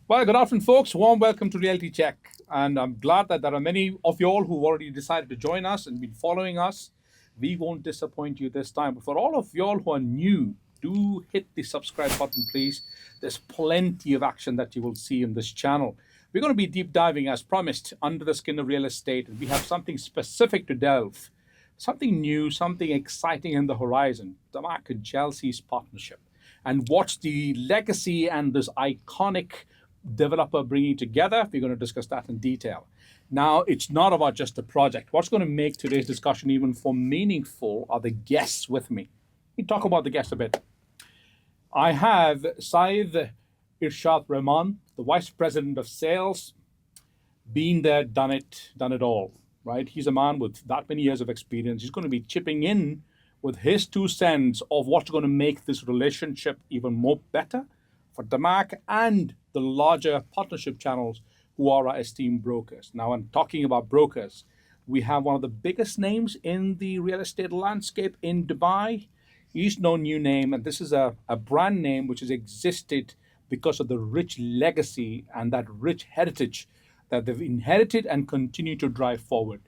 Well, good afternoon, folks. Warm welcome to Realty Check. And I'm glad that there are many of you all who've already decided to join us and been following us. We won't disappoint you this time. But for all of y'all who are new, do hit the subscribe button, please. There's plenty of action that you will see in this channel. We're going to be deep diving, as promised, under the skin of real estate. And we have something specific to delve, something new, something exciting in the horizon. DAMAC and Chelsea's partnership. And what's the legacy and this iconic developer bringing together? We're going to discuss that in detail. Now, it's not about just the project. What's going to make today's discussion even more meaningful are the guests with me. We talk about the guests a bit. I have SYED RAHMAN, the Vice President of Sales, been there, done it all, right? He's a man with that many years of experience. He's going to be chipping in with his 2 cents of what's going to make this relationship even more better for DAMAC and the larger partnership channels who are our esteemed brokers. Now, I'm talking about brokers. We have one of the biggest names in the real estate landscape in Dubai. He's no new name, and this is a brand name which has existed because of the rich legacy and that rich heritage that they've inherited and continue to drive forward.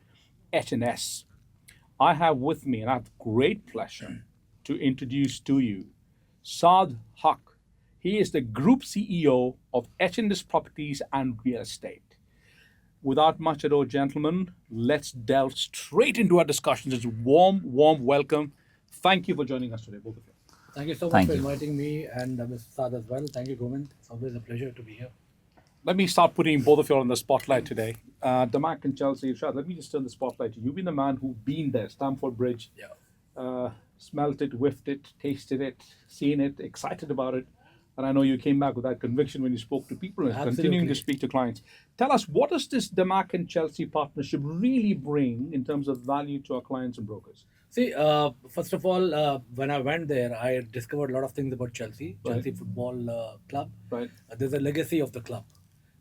HNS. I have with me, and I have great pleasure to introduce to you Saad Haq. He is the Group CEO of HNS Properties and Real Estate. Without much ado, gentlemen, let's delve straight into our discussions. It's a warm welcome. Thank you for joining us today, both of you. Thank you so much Thank for you. inviting me and Mr. Saad as well. Thank you, Govind. It's always a pleasure to be here. Let me start putting both of you on the spotlight today. DAMAC and Chelsea, Irshad, let me just turn the spotlight to you. You've been the man who's been there, Stamford Bridge, smelt it, whiffed it, tasted it, seen it, excited about it. And I know you came back with that conviction when you spoke to people and continuing to speak to clients. Tell us, what does this DAMAC and Chelsea partnership really bring in terms of value to our clients and brokers? See, first of all, when I went there, I discovered a lot of things about Chelsea, Right. Chelsea Football Club. Right. There's a legacy of the club,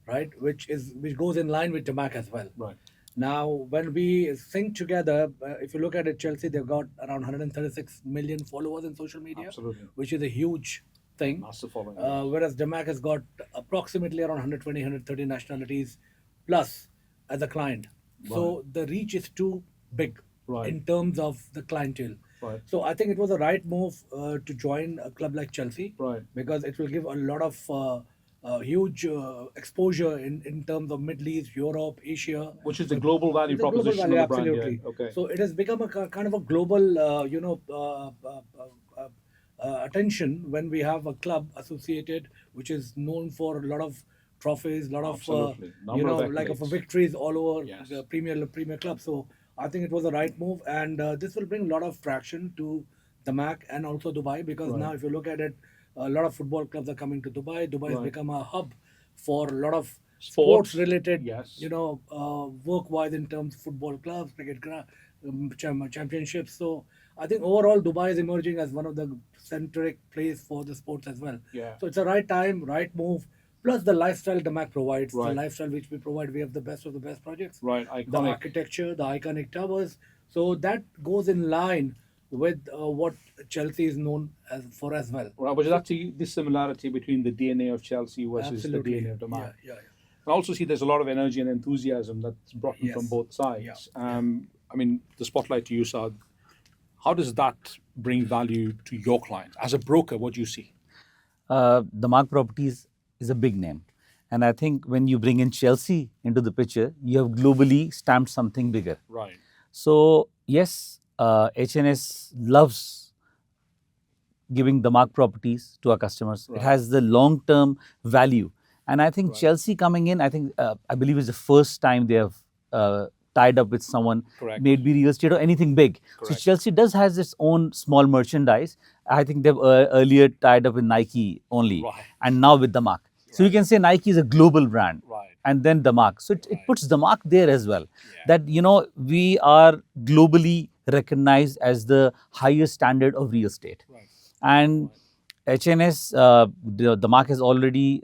right, which goes in line with DAMAC as well. Right. Now, when we sync together, if you look at it, Chelsea, they've got around 136 million followers in social media, Absolutely. which is a huge thing. Massive following. Whereas DAMAC has got approximately around 120, 130 nationalities plus as a client. So the reach is too big Right. in terms of the clientele. Right. So I think it was the right move to join a club like Chelsea, Right. because it will give a lot of huge exposure in terms of Middle East, Europe, Asia. Which is the global value It's a global proposition value, of the brand. absolutely. Yeah. Okay. So it has become a kind of a global, attention when we have a club associated which is known for a lot of trophies, a lot of Absolutely. Number of like of accolades. victories all over Yes. the Premier Club. So I think it was the right move, and this will bring a lot of traction to the MAC and also Dubai, because Right. now if you look at it, a lot of football clubs are coming to Dubai. Dubai has Right. become a hub for a lot of Sports, sports related, yes. work wise in terms of football clubs, championships. So I think overall Dubai is emerging as one of the centric place for the sports as well. Yeah. So it's a right time, right move. Plus the lifestyle DAMAC provides, the Right. lifestyle which we provide. We have the best of the best projects. Right. The Iconic. architecture, the iconic towers. So that goes in line with what Chelsea is known for as well. Right. Which is actually the similarity between the DNA of Chelsea versus Absolutely. the DNA of DAMAC. Yeah. I also see there's a lot of energy and enthusiasm that's brought in Yes. from both sides. Yeah. I mean, the spotlight to you, Saad. How does that bring value to your clients? As a broker, what do you see? DAMAC Properties is a big name. And I think when you bring in Chelsea into the picture, you have globally stamped something bigger. Right. So, yes, HNS loves giving DAMAC Properties to our customers. Right. It has the long-term value. And I think Right. Chelsea coming in, I believe it's the first time they have tied up with someone, Correct. maybe real estate or anything big. So Correct. Chelsea does has its own small merchandise. I think they've earlier tied up with Nike only, Right. and now with DAMAC. So you can say Nike is a global brand, Right. and then DAMAC. So it Right. puts DAMAC there as well. Yeah. That we are globally recognized as the highest standard of real estate, Right. and HNS, DAMAC has already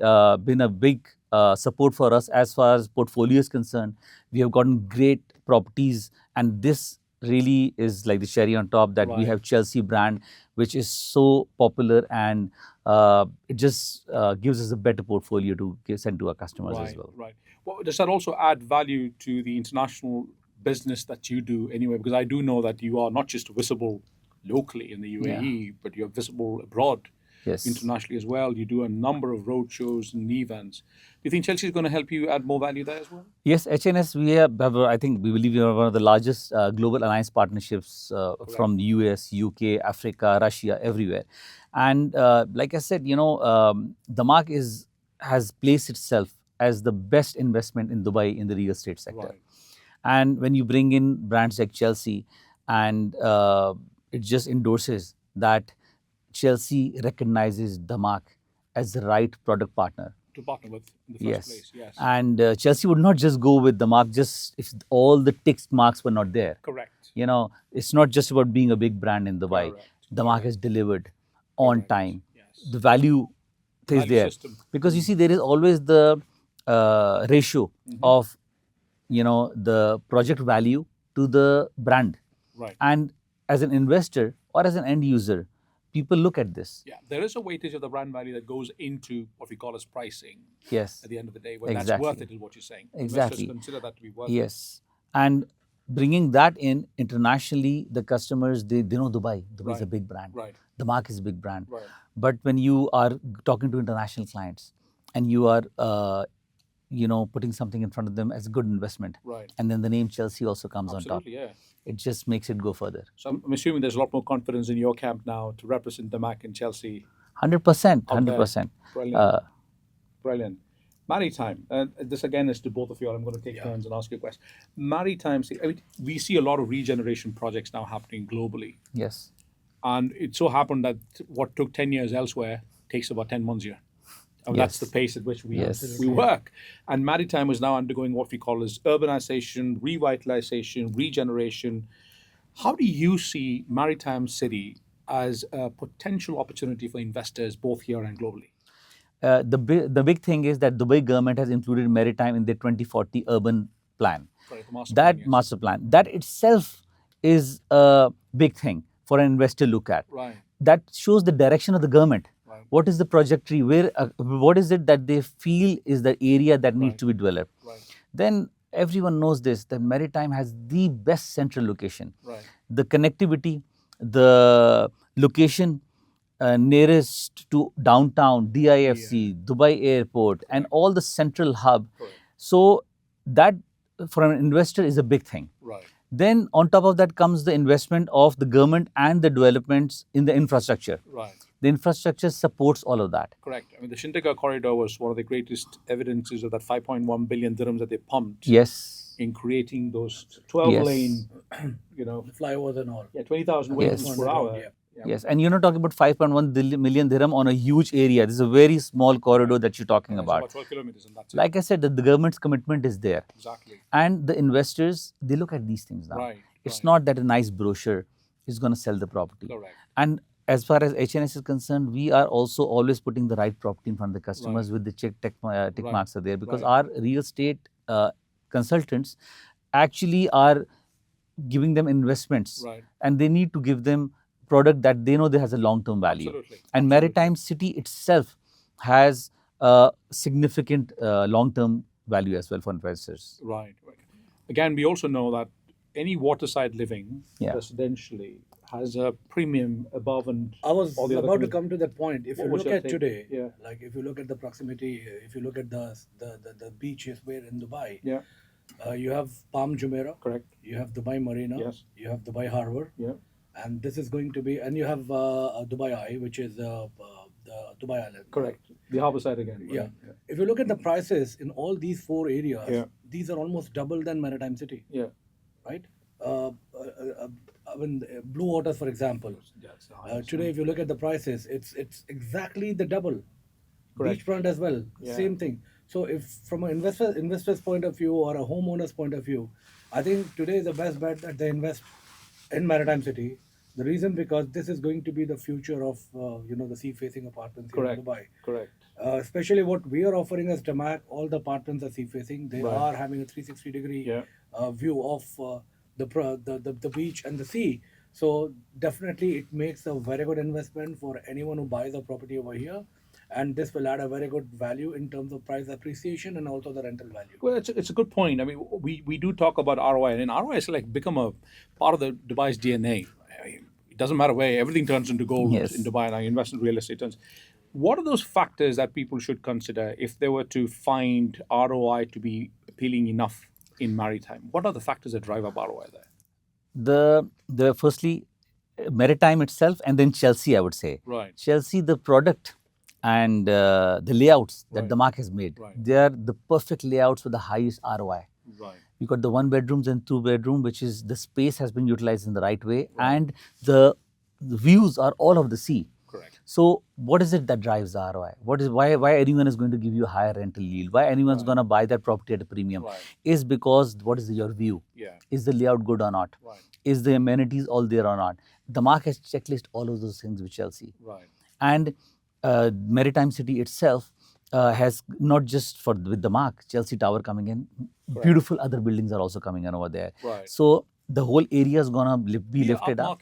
been a big support for us as far as portfolio is concerned. We have gotten great properties, and this really is like the cherry on top, that we Right. have Chelsea brand, which is so popular, and it just gives us a better portfolio to send to our customers as Right, well. right. Well, does that also add value to the international business that you do anyway? Because I do know that you are not just visible locally in the UAE, but you're visible abroad Yes. internationally as well. You do a number of road shows and events. Do you think Chelsea is going to help you add more value there as well? Yes, HNS, we have, I think we believe we are one of the largest global alliance partnerships from the US, UK, Africa, Russia, everywhere. And like I said, DAMAC has placed itself as the best investment in Dubai in the real estate sector. Right. And when you bring in brands like Chelsea, and it just endorses that Chelsea recognizes DAMAC as the right product partner. To partner with in the first Yes. place, yes. And Chelsea would not just go with DAMAC just if all the tick marks were not there. Correct. It's not just about being a big brand in Dubai. Correct. DAMAC has delivered on Correct. time. Yes. The value is Value there. system. Because you see, there is always the ratio of, the project value to the brand. Right. And as an investor or as an end user, people look at this. Yeah, there is a weightage of the brand value that goes into what we call as pricing. Yes. At the end of the day, when that's Exactly. worth it, is what you're saying. Exactly. Investors consider that to be worth it. Yes. And bringing that in internationally, the customers, they know Dubai. Dubai is a Right. big brand. Right. DAMAC is a big brand. Right. But when you are talking to international clients and you are, putting something in front of them as a good investment, Right. and then the name Chelsea also comes on top, Absolutely, yeah. it just makes it go further. So I'm assuming there's a lot more confidence in your camp now to represent DAMAC and Chelsea. 100%. out there. 100%. Brilliant. Brilliant. Maritime. This again is to both of you. I'm going to take Yeah. turns and ask you a question. Maritime. We see a lot of regeneration projects now happening globally, Yes. and it so happened that what took 10 years elsewhere takes about 10 months here. And that's the Yes. pace at which we Yes. we work. And Maritime is now undergoing what we call as urbanization, revitalization, regeneration. How do you see Maritime City as a potential opportunity for investors both here and globally? The big thing is that Dubai government has included maritime in their 2040 urban plan. Correct, the master That plan, yes. master plan, that itself is a big thing for an investor to look at. Right. That shows the direction of the government. Right. What is the trajectory? What is it that they feel is the area that needs Right. to be developed? Right. Then everyone knows this, that maritime has the best central location. Right. The connectivity, the location nearest to downtown, DIFC, Dubai Airport, and all the central hub. Correct. So that for an investor is a big thing. Right. Then on top of that comes the investment of the government and the developments in the infrastructure. Right. The infrastructure supports all of that. Correct. I mean, the Shintegar corridor was one of the greatest evidences of that 5.1 billion dirhams that they pumped Yes. in creating those 12 Yes. lane, Flyovers and all. 20,000 Yes. vehicles per hour. Yeah. Yeah. Yes. And you're not talking about 5.1 million dirham on a huge area. This is a very small corridor that you're talking It's about. about 12 kilometers, and that's it. Like I said, the government's commitment is there. Exactly. And the investors, they look at these things now. Right. It's right. not that a nice brochure is going to sell the property. Correct. And as far as HNS is concerned, we are also always putting the right property in front of the customers with the tick Right. marks are there, because Right. our real estate consultants actually are giving them investments, Right. and they need to give them product that they know that has a long-term value. Absolutely. And Maritime City itself has significant long-term value as well for investors. Right. Right. Again, we also know that any waterside living Yeah. residentially has a premium above and I was all the other about to communities. come to that point. If What you was look your at take? today, Yeah. like if you look at the proximity, if you look at the beaches where in Dubai, Yeah. you have Palm Jumeirah, Correct. you have Dubai Marina, Yes. you have Dubai Harbour, Yeah. and this is going to be, and you have Dubai Eye, which is the Dubai Island. Correct. The harbour side again. right? Yeah. If you look at the prices in all these four areas, Yeah. these are almost double than Maritime City, Yeah. right? I mean, Blue Waters, for example. Yeah, it's the highest Today, one. if you look at the prices, it's exactly the double. Correct. Beachfront as well, Yeah. same thing. So, if from an investor's point of view or a homeowner's point of view, I think today is the best bet that they invest in Maritime City. The reason because this is going to be the future of the sea-facing apartments here in Correct. Dubai. Correct. Especially what we are offering as DAMAC, all the apartments are sea-facing. They Right. are having a 360-degree Yeah. view of the beach and the sea. So definitely it makes a very good investment for anyone who buys a property over here, and this will add a very good value in terms of price appreciation and also the rental value. Well, it's a good point. I mean, we do talk about ROI, and ROI is like become a part of the Dubai's DNA. I mean, it doesn't matter where, everything turns into gold Yes. in Dubai, and I invest in real estate. What are those factors that people should consider if they were to find ROI to be appealing enough in maritime? What are the factors that drive up ROI there? The firstly, Maritime itself, and then Chelsea, I would say. Right. Chelsea, the product and the layouts that Right. DAMAC has made, Right. they are the perfect layouts with the highest ROI. Right. You got the 1 bedrooms and 2 bedroom, which is the space has been utilized in the right way, and the views are all of the sea. Correct. So what is it that drives the ROI? Why anyone is going to give you a higher rental yield? Why anyone's Right. going to buy that property at a premium? Right. Is because what is your view? Yeah. Is the layout good or not? Right. Is the amenities all there or not? The market has checklist all of those things with Chelsea. Right. And Maritime City itself has not just with the mark, Chelsea Tower coming in, beautiful other buildings are also coming in over there. Right. So the whole area is going to be lifted up.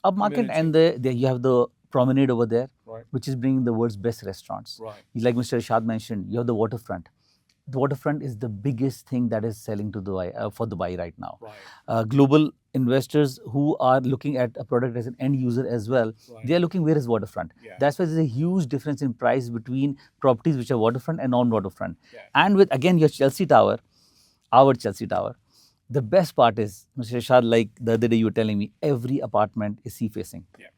Upmarket, and you have the promenade over there, Right. which is bringing the world's best restaurants. Right. Like Mr. Irshad mentioned, you have the waterfront. The waterfront is the biggest thing that is selling to Dubai, for Dubai right now. Right. Global investors who are looking at a product as an end user as well, Right. they are looking where is waterfront. Yeah. That's why there's a huge difference in price between properties which are waterfront and non-waterfront. Yeah. And with again your Chelsea Tower, our Chelsea Tower, the best part is, Mr. Irshad, like the other day you were telling me, every apartment is sea facing. Yeah.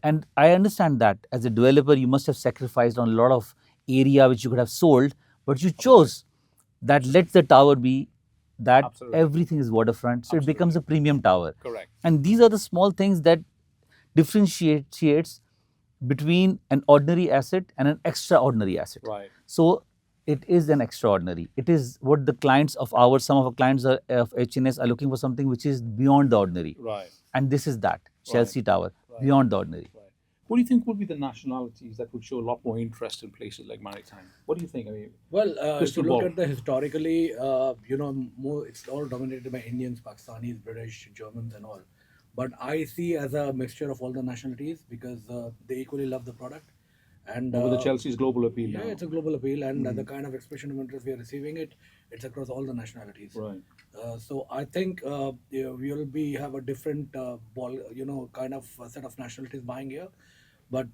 And I understand that as a developer, you must have sacrificed on a lot of area which you could have sold, but you chose that let the tower be that Absolutely. everything is waterfront, so it becomes a premium tower. Correct. And these are the small things that differentiates between an ordinary asset and an extraordinary asset. Right. So it is an extraordinary. It is what the clients of ours, some of our clients of HNS are looking for, something which is beyond the ordinary. Right. And this is that, Chelsea Tower, Right. beyond the ordinary. Right. What do you think would be the nationalities that would show a lot more interest in places like Maritime? What do you think? I mean, Well, if you Crystal look ball. at the historically, it's all dominated by Indians, Pakistanis, British, Germans, and all. But I see as a mixture of all the nationalities because they equally love the product. And with the Chelsea's global appeal yeah, now. it's a global appeal, and the kind of expression of interest we are receiving it's across all the nationalities. Right. So I think we will have a different kind of set of nationalities buying here. But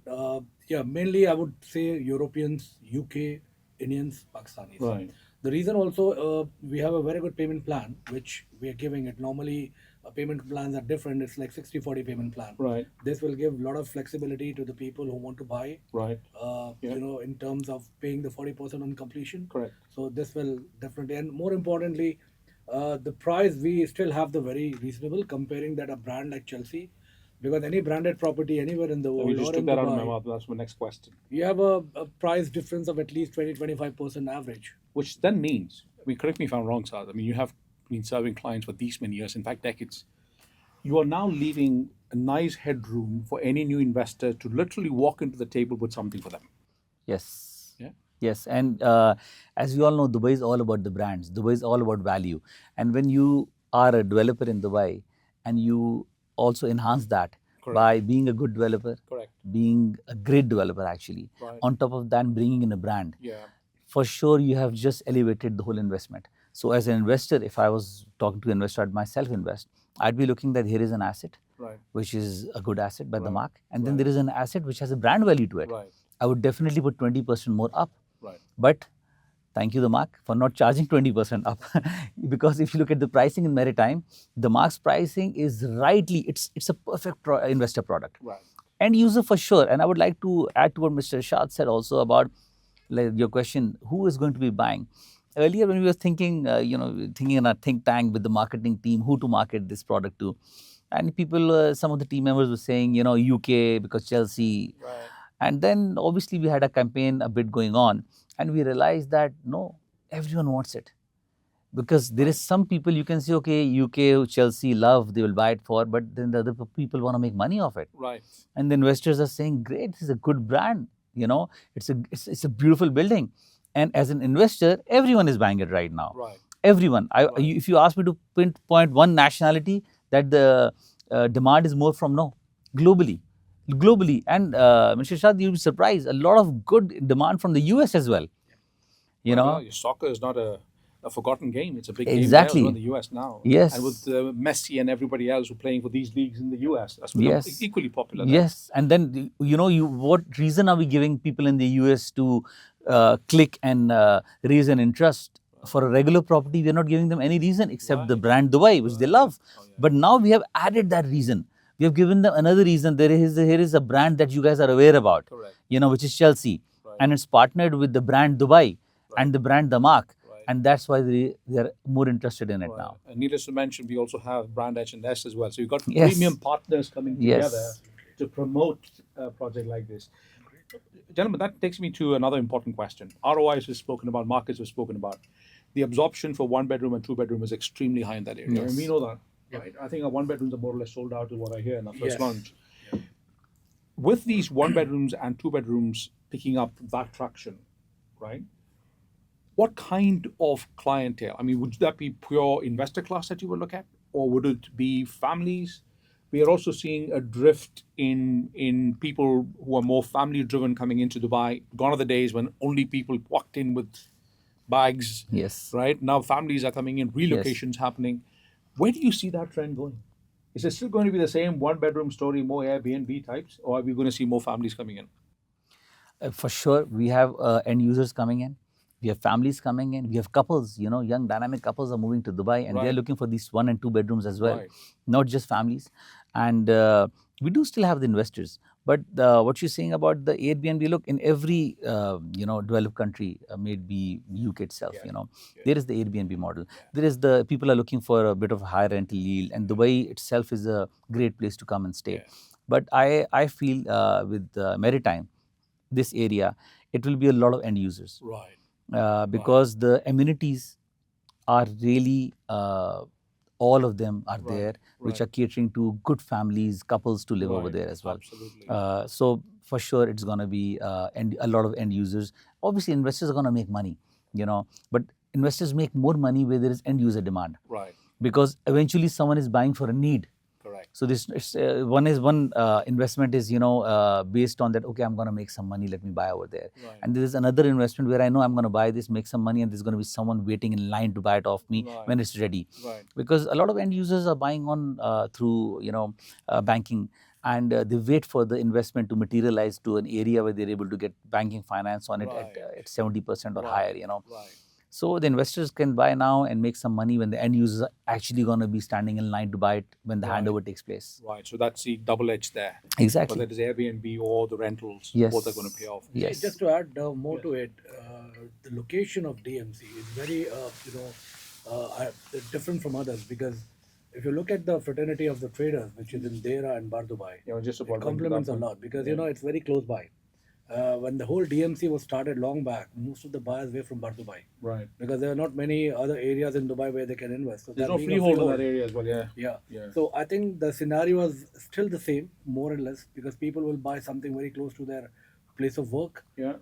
yeah, mainly I would say Europeans, UK, Indians, Pakistanis. Right. The reason also we have a very good payment plan, which we are giving it. Normally, payment plans are different. It's like 60-40 payment plan. Right. This will give a lot of flexibility to the people who want to buy. Right. Yeah. In terms of paying the 40% on completion. Correct. So this will definitely, and more importantly, the price we still have the very reasonable comparing that a brand like Chelsea, because any branded property anywhere in the world We just or took in that out of my Dubai, mouth. That's my next question. you have a price difference of at least 20-25% average. Which then means, I mean, correct me if I'm wrong, Saad. I mean, you have been serving clients for these many years, in fact, decades. You are now leaving a nice headroom for any new investor to literally walk into the table with something for them. Yes. Yeah. Yes. And as we all know, Dubai is all about the brands. Dubai is all about value. And when you are a developer in Dubai and you also enhance that Correct. by being a good developer, Correct. being a great developer actually, Right. on top of that, bringing in a brand, Yeah. for sure you have just elevated the whole investment. So as an investor, if I was talking to an investor, I'd myself invest, I'd be looking that here is an asset, Right. which is a good asset by the Right. mark, and then Right. there is an asset which has a brand value to it. Right. I would definitely put 20% more up. Right. But thank you, the mark, for not charging 20% up. Because if you look at the pricing in Maritime, the mark's pricing is it's a perfect investor product. Right. End user for sure. And I would like to add to what Mr. Shad said also about your question, who is going to be buying? Earlier when we were thinking, thinking in our think tank with the marketing team, who to market this product to. And people, some of the team members were saying, UK because Chelsea. Right. And then obviously we had a campaign, a bit going on. And we realized that no, everyone wants it. Because there is some people you can say, okay, UK, Chelsea, love, they will buy it for, but then the other people want to make money off it. Right. And the investors are saying, great, this is a good brand. It's a beautiful building. And as an investor, everyone is buying it right now. Right. Everyone. Right. If you ask me to pinpoint one nationality, that the demand is more from globally. And Mr. Shad, you'll be surprised, a lot of good demand from the US as well. You know, Soccer is not a forgotten game. It's a big game exactly. there as well in the US now. Yes. And with Messi and everybody else who are playing for these leagues in the US, that's become Yes. equally popular there. Yes, and then what reason are we giving people in the US to click and raise an interest? For a regular property, we're not giving them any reason except the brand Dubai, which they love. But now we have added that reason. We have given them another reason. Here is a brand that you guys are aware about, Correct. which is Chelsea, and it's partnered with the brand Dubai and the brand DAMAC. And that's why they are more interested in it now. And needless to mention, we also have brand H&S as well. So you've got Yes. premium partners coming Yes. together to promote a project like this. Gentlemen, that takes me to another important question. ROIs we've spoken about, markets we've spoken about. The absorption for 1 bedroom and 2 bedroom is extremely high in that area. Yes. And we know that, right? I think our 1 bedrooms are more or less sold out, is what I hear in our first Yes. launch. With these 1 bedrooms and 2 bedrooms picking up that traction, right? What kind of clientele? I mean, would that be pure investor class that you would look at, or would it be families? We are also seeing a drift in people who are more family driven coming into Dubai. Gone are the days when only people walked in with bags. Yes. Right now, families are coming in, relocations happening. Where do you see that trend going? Is it still going to be the same 1 bedroom story, more Airbnb types, or are we going to see more families coming in? For sure, we have end users coming in. We have families coming in. We have couples, young dynamic couples are moving to Dubai, and they're looking for these 1 and 2 bedrooms as well, not just families. And we do still have the investors. But what you're saying about the Airbnb, look, in every developed country, may it be UK itself, there is the Airbnb model. There is the people are looking for a bit of a higher rental yield, and Dubai itself is a great place to come and stay. But I feel with Maritime, this area, it will be a lot of end users. Right. Because the amenities are really, all of them are there, which are catering to good families, couples to live over there as well. Absolutely. So for sure, it's going to be a lot of end users. Obviously, investors are going to make money, but investors make more money where there is end user demand. Right. Because eventually someone is buying for a need. Correct. So this one investment is based on that. Okay, I'm going to make some money. Let me buy over there. Right. And there is another investment where I know I'm going to buy this, make some money, and there's going to be someone waiting in line to buy it off me when it's ready. Right. Because a lot of end users are buying on through banking, and they wait for the investment to materialize to an area where they're able to get banking finance on it at 70% or higher. Right. So the investors can buy now and make some money when the end users are actually going to be standing in line to buy it when the handover takes place. Right. So that's the double edge there. Exactly. Whether it is Airbnb or the rentals, Yes. both are going to pay off. Yes. Just to add more to it, the location of DMC is very, different from others, because if you look at the fraternity of the traders, which is in Dera and Bar Dubai, Just it about complements a lot because it's very close by. When the whole DMC was started long back, most of the buyers were from Bar Dubai, Right. because there are not many other areas in Dubai where they can invest. So There's that no being a freehold in that area as well. Yeah. Yeah. So I think the scenario is still the same, more or less, because people will buy something very close to their place of work. Yeah.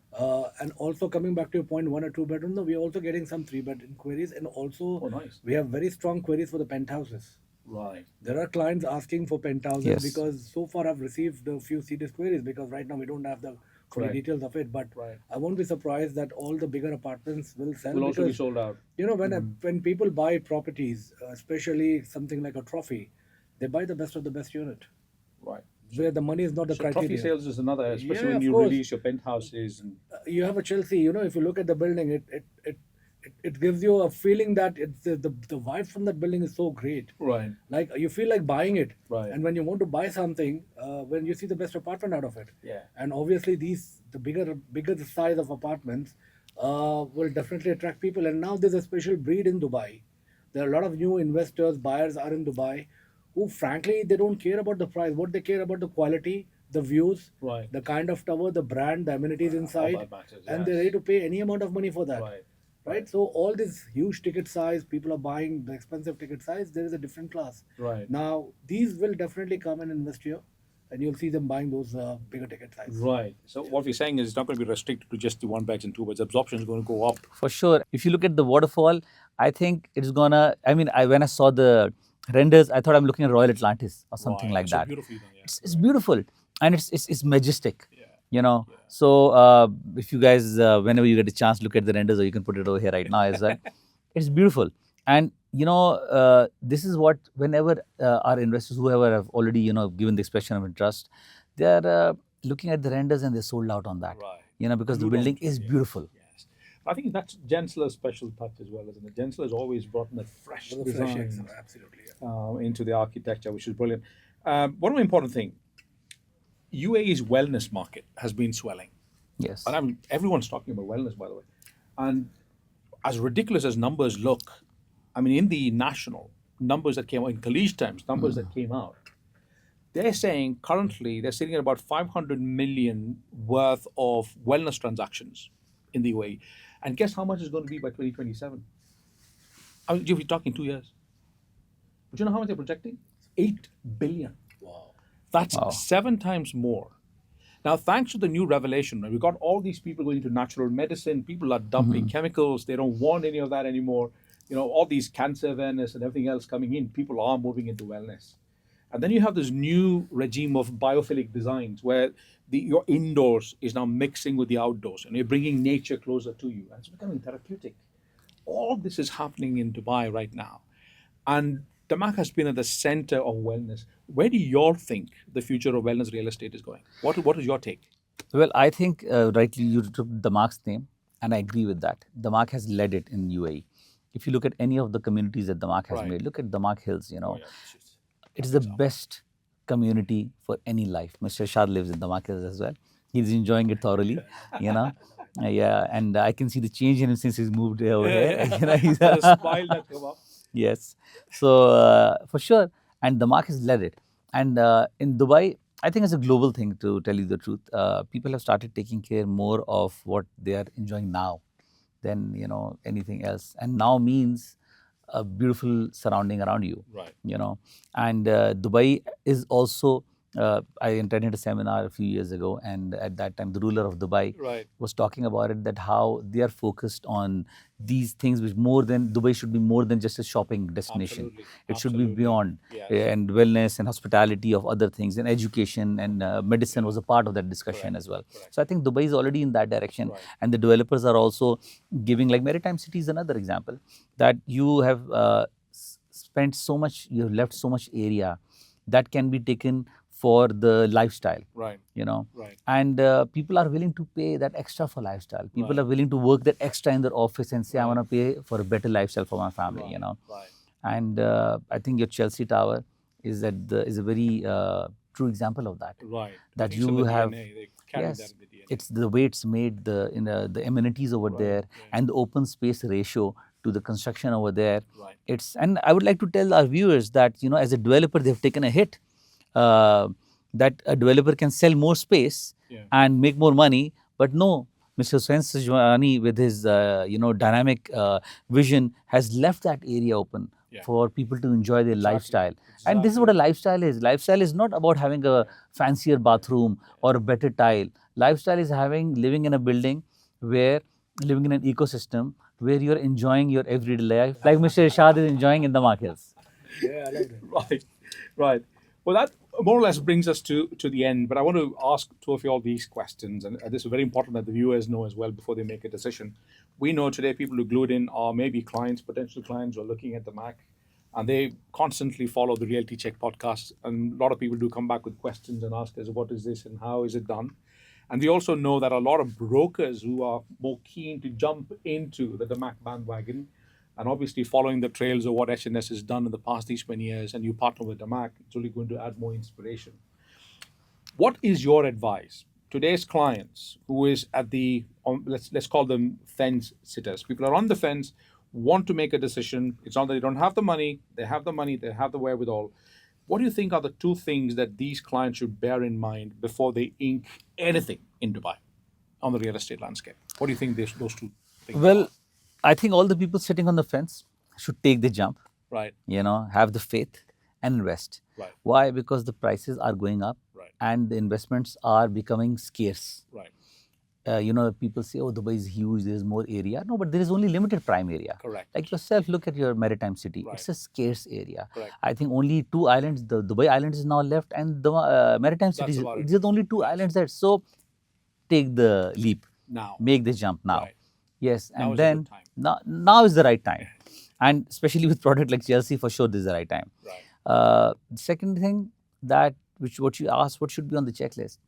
And also coming back to your point, 1 or 2 bedroom, we're also getting some 3-bed inquiries, and also Nice. we have very strong queries for the penthouses. Right. There are clients asking for penthouses Yes. because so far I've received a few serious queries, because right now we don't have the full Right. details of it. But Right. I won't be surprised that all the bigger apartments will sell, Will also be because sold out. when people buy properties, especially something like a trophy, they buy the best of the best unit, Right. where the money is not the So trophy criteria. sales is another, especially Yeah, when of you course. release your penthouses. And You have a Chelsea, if you look at the building, it gives you a feeling that it's the vibe from that building is so great. right. Like you feel like buying it. Right. And when you want to buy something, when you see the best apartment out of it. Yeah. And obviously the bigger the size of apartments will definitely attract people. And now there's a special breed in Dubai. There are a lot of new investors, buyers are in Dubai, who frankly, they don't care about the price. What they care about the quality, the views, Right. the kind of tower, the brand, the amenities inside, that matters, and yes. they're ready to pay any amount of money for that. Right. Right? So all this huge ticket size, people are buying the expensive ticket size, there is a different class. Right. Now, these will definitely come and invest here, and you'll see them buying those bigger ticket size. Right. So what we're saying is it's not going to be restricted to just the 1 beds and 2 beds. Absorption is going to go up. For sure. If you look at the waterfall, I think it's gonna. I mean, when I saw the renders, I thought I'm looking at Royal Atlantis or something Right. like So that. beautifully done. Yeah. It's beautiful, and it's majestic. Yeah. You know, Yeah. so if you guys, whenever you get a chance, look at the renders, or you can put it over here right now as well. It's beautiful, and you know, this is what whenever our investors, whoever have already given the expression of interest, they are looking at the renders and they're sold out on that. Right. You know, because the Glued building onto it, is yeah. beautiful. Yes. I think that's Gensler's special touch as well, isn't it? Gensler's always brought in that fresh The fresh design excellent, absolutely. Yeah. into the architecture, which is brilliant. One more important thing: UAE's wellness market has been swelling, Yes. and everyone's talking about wellness, by the way. And as ridiculous as numbers look, I mean, in the national numbers that came out in Khalij Times, numbers that came out, they're saying currently they're sitting at about 500 million worth of wellness transactions in the UAE. And guess how much it's going to be by 2027? I mean, you'll be talking 2 years. But you know how much they're projecting? 8 billion. Wow. That's Wow. 7 times more. Now, thanks to the new revelation, we got all these people going to natural medicine. People are dumping chemicals. They don't want any of that anymore. You know, all these cancer awareness and everything else coming in. People are moving into wellness. And then you have this new regime of biophilic designs where your indoors is now mixing with the outdoors and you're bringing nature closer to you. And it's becoming therapeutic. All this is happening in Dubai right now. And DAMAC has been at the center of wellness. Where do you all think the future of wellness real estate is going? What is your take? Well, I think rightly you took DAMAC's name, and I agree with that. DAMAC has led it in UAE. If you look at any of the communities that DAMAC has Right. made, look at DAMAC Hills. You know, Oh, yeah, it's just- it's the best community for any life. Mr. Shad lives in DAMAC Hills as well. He's enjoying it thoroughly. You know, yeah, and I can see the change in him since he's moved over here. You know, he's The smile that come up. Yes. So for sure, and the market has led it. And in Dubai, I think it's a global thing, to tell you the truth. People have started taking care more of what they are enjoying now than anything else. And now means a beautiful surrounding around you. Right. And Dubai is also. I attended a seminar a few years ago, and at that time, the ruler of Dubai Right. was talking about it, that how they are focused on these things, which Dubai should be more than just a shopping destination. Absolutely. It should be Absolutely. beyond, Yes. and wellness and hospitality of other things, and education and medicine was a part of that discussion Correct. as well. Correct. So I think Dubai is already in that direction, Right. and the developers are also giving, like Maritime City is another example, that you have spent so much, you have left so much area that can be taken for the lifestyle. Right. Right. And people are willing to pay that extra for lifestyle. People Right. are willing to work that extra in their office and say, I Right. want to pay for a better lifestyle for my family. Right. And I think your Chelsea Tower is a very true example of that. Right. That I think it's in you the have- DNA. They carry Yes, that in the DNA. it's the way it's made, the amenities over Right, there, yeah. and the open space ratio to the construction over there. Right. And I would like to tell our viewers that as a developer, they've taken a hit. That a developer can sell more space Yeah. and make more money, but no, Mr. Hussain Sajwani, with his dynamic vision, has left that area open Yeah. for people to enjoy their Exactly. lifestyle. And this is what a lifestyle is. Lifestyle is not about having a fancier bathroom or a better tile. Lifestyle is living in a building living in an ecosystem where you're enjoying your everyday life, like Mr. Irshad is enjoying in the markets. Yeah, I love it. Right, right. Well, that more or less brings us to the end. But I want to ask two of you all these questions, and this is very important that the viewers know as well before they make a decision. We know today people who glued in are maybe clients, potential clients, who are looking at the Mac, and they constantly follow the Realty Check podcast. And a lot of people do come back with questions and ask us, what is this and how is it done? And we also know that a lot of brokers who are more keen to jump into the DAMAC bandwagon, and obviously following the trails of what HNS has done in the past these 20 years, and you partner with DAMAC, it's only going to add more inspiration. What is your advice? Today's clients, who is at the, let's call them fence sitters. People are on the fence, want to make a decision. It's not that they don't have the money, they have the money, they have the wherewithal. What do you think are the two things that these clients should bear in mind before they ink anything in Dubai on the real estate landscape? What do you think those two things Well, are? I think all the people sitting on the fence should take the jump, Right, have the faith and invest. right, Why? Because the prices are going up right, and the investments are becoming scarce. right. people say, oh, Dubai is huge, there is more area. No, but there is only limited prime area. Correct. Like yourself, look at your Maritime City. Right. It's a scarce area. Correct. I think only 2 islands, the Dubai Island is now left, and the Maritime City, about it. these are the only 2 Yes. islands there. So take the leap, Now. make the jump now. Right. Yes, Now and is a then good time. now is the right time. And especially with product like Chelsea, for sure, this is the right time. Right. The second thing that, what you asked, what should be on the checklist?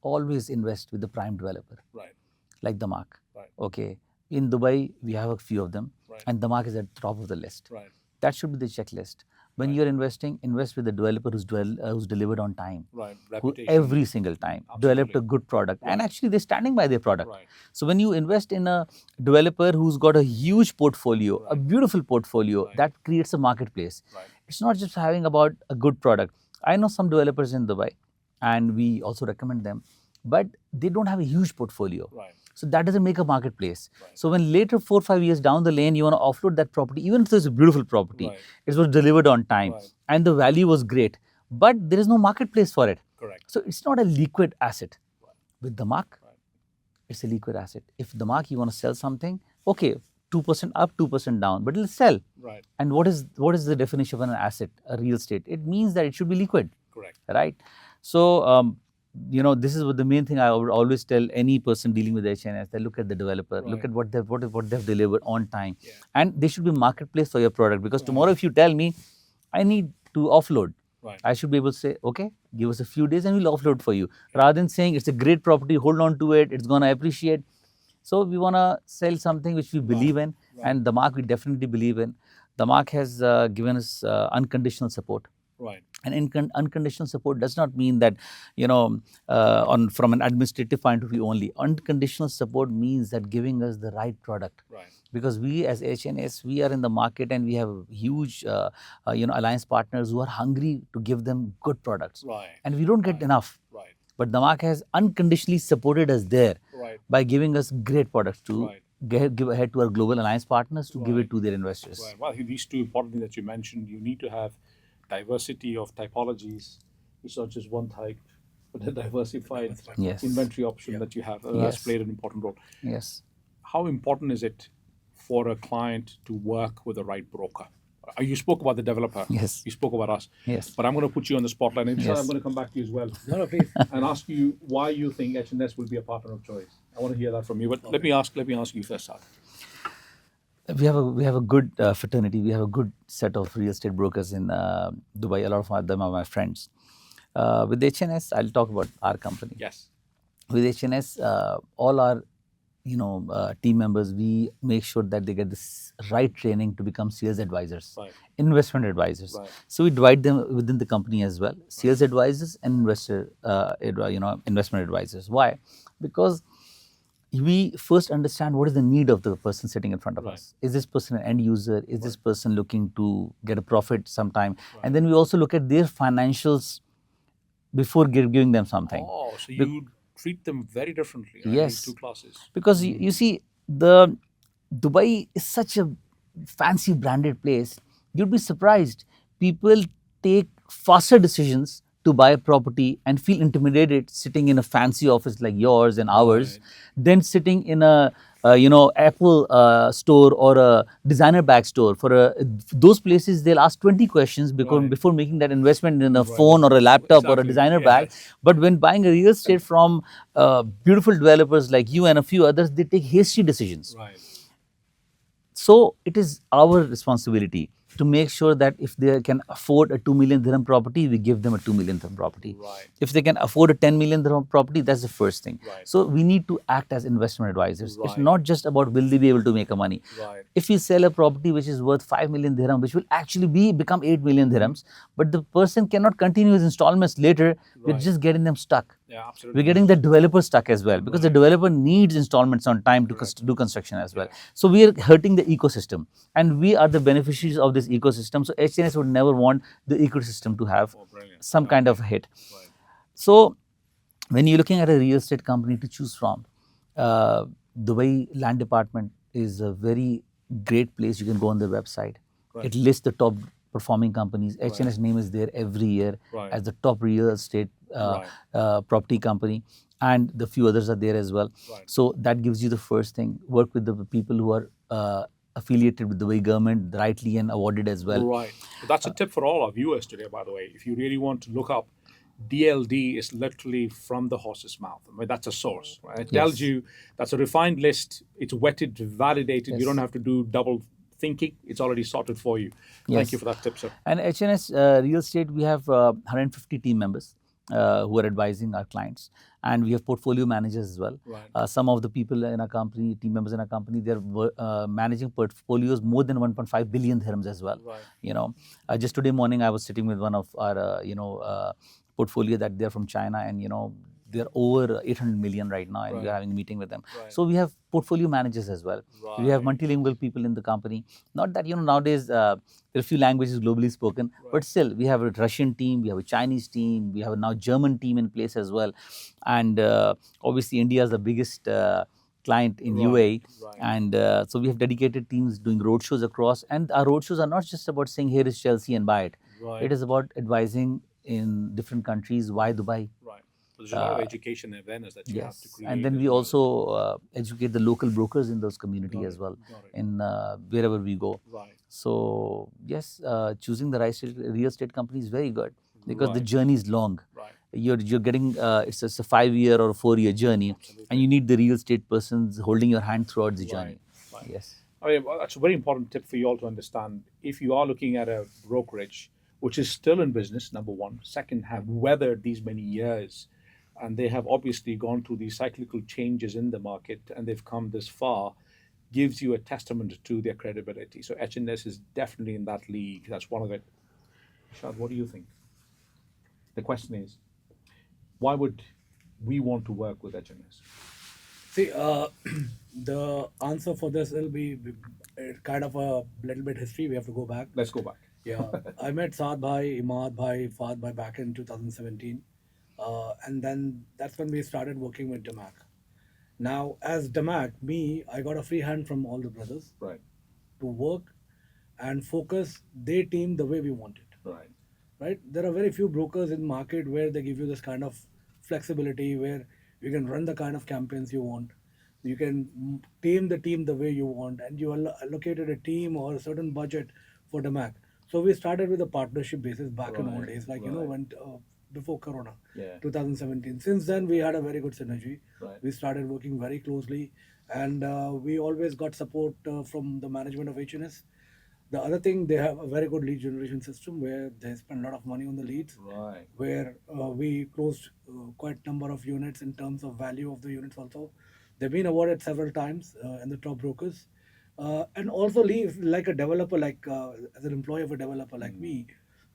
Always invest with the prime developer. Right. Like DAMAC. Right. Okay. In Dubai, we have a few of them, Right. and DAMAC is at the top of the list. Right. That should be the checklist. When Right. you're investing, invest with the developer who's delivered on time. Right. Who Reputation. every single time developed a good product, and Right. actually they're standing by their product. Right. So when you invest in a developer who's got a huge portfolio, a Right. beautiful portfolio, Right. that creates a marketplace. Right. It's not just having about a good product. I know some developers in Dubai, and we also recommend them, but they don't have a huge portfolio. Right. So that doesn't make a marketplace. Right. So when later 4 or 5 years down the lane, you want to offload that property, even if it's a beautiful property, Right. it was delivered on time, Right. and the value was great, but there is no marketplace for it. Correct. So it's not a liquid asset. Right. With DAMAC, Right. it's a liquid asset. If DAMAC, you want to sell something, okay, 2% up, 2% down, but it'll sell. Right. And what is the definition of an asset, a real estate? It means that it should be liquid, Correct. right? So, this is what the main thing I would always tell any person dealing with HNS, that look at the developer, look Right. at what they've delivered on time, Yeah. and they should be marketplace for your product. Because Right. tomorrow, if you tell me, I need to offload, Right. I should be able to say, okay, give us a few days and we'll offload for you. Rather than saying it's a great property, hold on to it, it's going to appreciate. So we want to sell something which we believe in, Right. and DAMAC we definitely believe in. DAMAC has given us unconditional support. Right. And unconditional support does not mean that, from an administrative point of view only. Unconditional support means that giving us the right product. Right. Because we as HNS, we are in the market and we have huge, alliance partners who are hungry to give them good products. Right. And we don't get Right. enough. Right. But DAMAC has unconditionally supported us there Right. by giving us great products to Right. give ahead to our global alliance partners to give Right. it to their investors. Right. Well, I think these two important things that you mentioned, you need to have diversity of typologies. It's not just one type, but a diversified Yes. inventory option that you have. That's Yes. played an important role. Yes. How important is it for a client to work with the right broker? You spoke about the developer. Yes. You spoke about us. Yes. But I'm going to put you on the spotlight. And Yes. I'm going to come back to you as well No, please. and ask you why you think HNS will be a partner of choice. I want to hear that from you. But let me ask you first, Saad. We have a good fraternity. We have a good set of real estate brokers in Dubai. A lot of them are my friends. With HNS, I'll talk about our company. Yes. With HNS, all our team members, we make sure that they get this right training to become sales advisors, Right. investment advisors. Right. So we divide them within the company as well: sales advisors and investment advisors. Why? Because we first understand what is the need of the person sitting in front of Right. us. Is this person an end user? Is this person looking to get a profit sometime? Right. And then we also look at their financials before giving them something. Oh, so you treat them very differently. Right? Yes. These two classes. Because you see, the Dubai is such a fancy branded place. You'd be surprised. People take faster decisions to buy a property and feel intimidated sitting in a fancy office like yours and ours, Right. than sitting in a Apple store or a designer bag store. Those places, they'll ask 20 questions Right. before making that investment in a Right. phone or a laptop or a Exactly. designer bag. Yes. But when buying a real estate from beautiful developers like you and a few others, they take hasty decisions. Right. So it is our responsibility to make sure that if they can afford a 2 million dirham property, we give them a 2 million dirham property. Right. If they can afford a 10 million dirham property, that's the first thing. Right. So we need to act as investment advisors. It's Right. not just about will they be able to make a money. Right. If we sell a property which is worth 5 million dirham, which will actually become 8 million dirhams, but the person cannot continue his installments later, we're Right. just getting them stuck. Yeah, absolutely. We're getting the developer stuck as well, because the developer needs installments on time to do construction as well. So we are hurting the ecosystem, and we are the beneficiaries of this ecosystem. So HNS would never want the ecosystem to have Oh, brilliant. some kind of hit. Right. So when you're looking at a real estate company to choose from, Dubai Land Department is a very great place. You can go on their website. Right. It lists the top performing companies. HNS name is there every year Right. as the top real estate Right. property company. and the few others are there as well. Right. So that gives you the first thing. Work with the people who are affiliated with the way government, rightly and awarded as well. Right. That's a tip for all our viewers today, by the way. If you really want to look up, DLD is literally from the horse's mouth. I mean, that's a source. Right? It tells Yes. you that's a refined list. It's vetted, validated. You Yes. don't have to do double thinking. It's already sorted for you. Thank you Yes. for that tip, sir. And HNS Real Estate, we have 150 team members who are advising our clients, and we have portfolio managers as well. Right. Some of the people in our company, team members in our company, they're managing portfolios more than 1.5 billion dirhams as well. Right. You know, just today morning I was sitting with one of our portfolio that they're from China, and they're over 800 million right now, and Right. we're having a meeting with them. Right. So we have portfolio managers as well. We have Right. multilingual people in the company. Not that nowadays there are a few languages globally spoken, Right. but still we have a Russian team, we have a Chinese team, we have a now German team in place as well, and obviously India is the biggest client in Right. UAE, Right. and so we have dedicated teams doing roadshows across, and our roadshows are not just about saying here is Chelsea and buy it. Right. It is about advising in different countries why Dubai. Right. So there's a lot of education and awareness that you have to Yes, create. and then as we well. also educate the local brokers in those community Got as it, well, got it. in wherever we go. Right. So yes, choosing the right real estate company is very good because the Right. journey is long. Right. You're getting it's just a 5-year or a 4-year journey, Absolutely. and you need the real estate persons holding your hand throughout the Right, journey. right. Yes. I mean, well, that's a very important tip for you all to understand. If you are looking at a brokerage which is still in business, number one, second, have weathered these many years, and they have obviously gone through these cyclical changes in the market, and they've come this far, gives you a testament to their credibility. So HNS is definitely in that league. That's one of it. Shad, what do you think? The question is, why would we want to work with HNS? See, the answer for this will be kind of a little bit history. We have to go back. Let's go back. Yeah, I met Saad Bhai, Imad Bhai, Fahad Bhai back in 2017. And then that's when we started working with DAMAC. Now, as DAMAC, I got a free hand from all the brothers Right. to work and focus their team the way we want it. Right. Right? There are very few brokers in market where they give you this kind of flexibility where you can run the kind of campaigns you want. You can tame the team the way you want, and you allocated a team or a certain budget for DAMAC. So we started with a partnership basis back in old Right, days, like right. when before Corona, Yeah. 2017. Since then, we had a very good synergy. Right. We started working very closely, and we always got support from the management of HNS. The other thing, they have a very good lead generation system where they spend a lot of money on the leads, Right. where we closed quite number of units in terms of value of the units also. They've been awarded several times in the top brokers. And also leave like a developer, as an employee of a developer like me,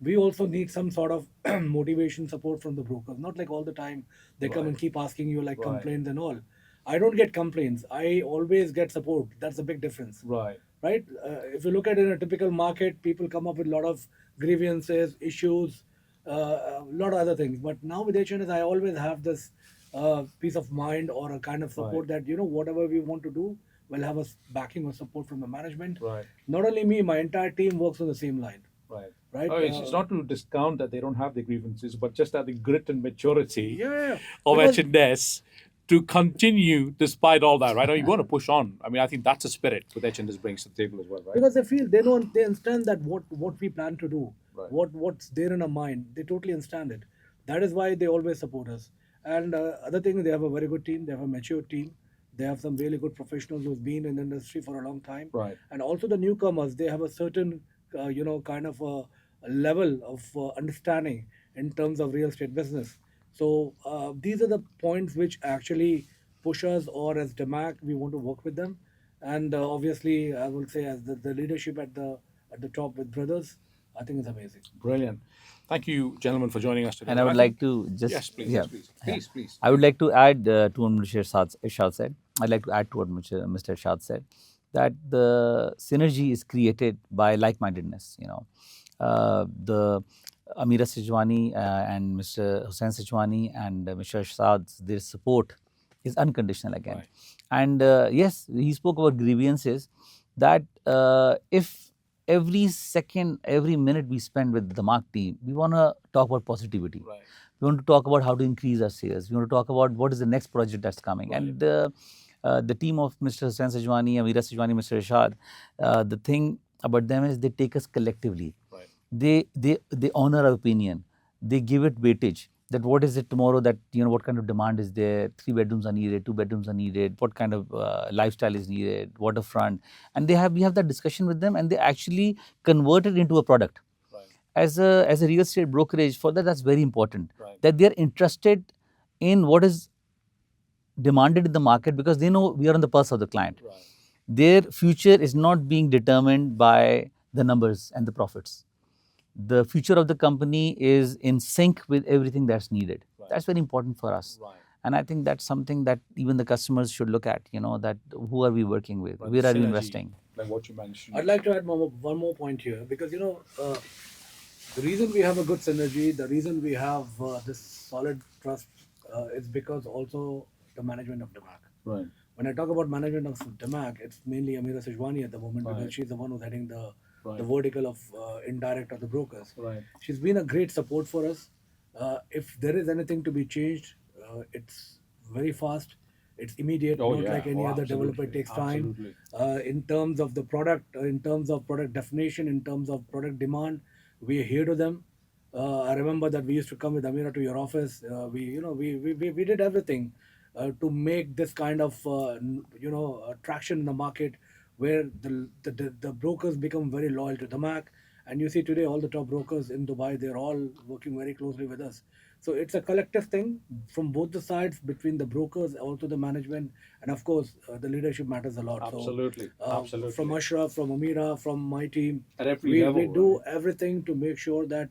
we also need some sort of motivation support from the brokers. Not like all the time they come Right. and keep asking you like Right. complaints and all. I don't get complaints. I always get support. That's a big difference. Right. Right? If you look at it in a typical market, people come up with a lot of grievances, issues, a lot of other things. But now with HNS, I always have this peace of mind or a kind of support that, whatever we want to do, we'll have a backing or support from the management. Right. Not only me, my entire team works on the same line. Right. Right? Oh, it's not to discount that they don't have the grievances, but just that the grit and maturity Yeah. of Because- HNS to continue despite all that, right? Or you're going to push on. I mean, I think that's a spirit that HNS brings to the table as well, right? Because they understand that what we plan to do, Right. what's there in our mind, they totally understand it. That is why they always support us. And other thing, they have a very good team. They have a mature team. They have some really good professionals who've been in the industry for a long time. Right. And also the newcomers, they have a certain kind of a level of understanding in terms of real estate business. So these are the points which actually push us, or as DAMAC, we want to work with them. And obviously, I will say as the leadership at the top with brothers, I think it's amazing. Brilliant. Thank you, gentlemen, for joining us today. And I would like to just Yes, please. yeah. Yes, please. Please, please. I would like to add to what Mr. Irshad said. I'd like to add to what Mr. Irshad said, that the synergy is created by like-mindedness. The Amira Sijwani and Mr. Hussain Sijwani and Mr. Irshad, their support is unconditional again. Right. And yes, he spoke about grievances, that if every second, every minute we spend with the DAMAC team, we want to talk about positivity. Right. We want to talk about how to increase our sales. We want to talk about what is the next project that's coming. Right. And the team of Mr. Hussain Sajwani, Amira Sajwani, Mr. Irshad, the thing about them is they take us collectively. Right. They honor our opinion. They give it weightage. That what is it tomorrow, that what kind of demand is there, 3 bedrooms are needed, 2 bedrooms are needed, what kind of lifestyle is needed, waterfront, and we have that discussion with them, and they actually convert it into a product. Right. As a real estate brokerage, for that's very important, Right. that they are interested in what is demanded in the market, because they know we are on the pulse of the client. Right. Their future is not being determined by the numbers and the profits. The future of the company is in sync with everything that's needed. Right. That's very important for us. Right. And I think that's something that even the customers should look at, that who are we working with? Right. Where are we Synergy, investing? like what you mentioned. I'd like to add one more point here, because the reason we have a good synergy, the reason we have this solid trust is because also the management of DAMAC. Right. When I talk about management of DAMAC, it's mainly Amira Sajwani at the moment, Right. because she's the one who's heading the Right. vertical of indirect of the brokers. Right. She's been a great support for us. If there is anything to be changed, it's very fast. It's immediate, Oh, not yeah. like any Oh, other developer. absolutely. It takes time. Absolutely. In terms of the product, in terms of product definition, in terms of product demand, we adhere to them. I remember that we used to come with Amira to your office. We did everything to make this kind of traction in the market, where the brokers become very loyal to DAMAC. And you see today all the top brokers in Dubai, they're all working very closely with us. So it's a collective thing from both the sides, between the brokers, also the management, and of course the leadership matters a lot. Absolutely. So, Absolutely. from Ashraf, from Amira, from my team, At every we level, do right? everything to make sure that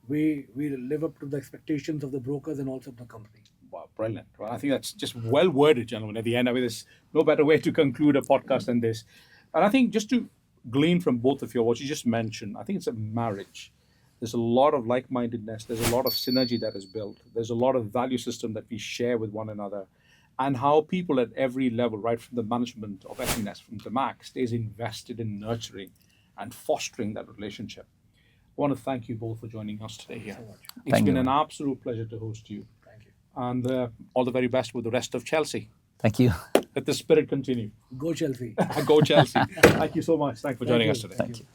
we live up to the expectations of the brokers and also the company. Wow, brilliant. Well, I think that's just well worded, gentlemen. At the end, I mean, there's no better way to conclude a podcast than this. And I think just to glean from both of you, what you just mentioned, I think it's a marriage. There's a lot of like-mindedness. There's a lot of synergy that is built. There's a lot of value system that we share with one another, and how people at every level, right from the management of FNS, from DAMAC, stays invested in nurturing and fostering that relationship. I want to thank you both for joining us today here. It's Thank been you. an absolute pleasure to host you. Thank you. And all the very best with the rest of Chelsea. Thank you. Let the spirit continue. Go Chelsea. Go Chelsea. Thank you so much. Thanks for joining you. us today. Thank you.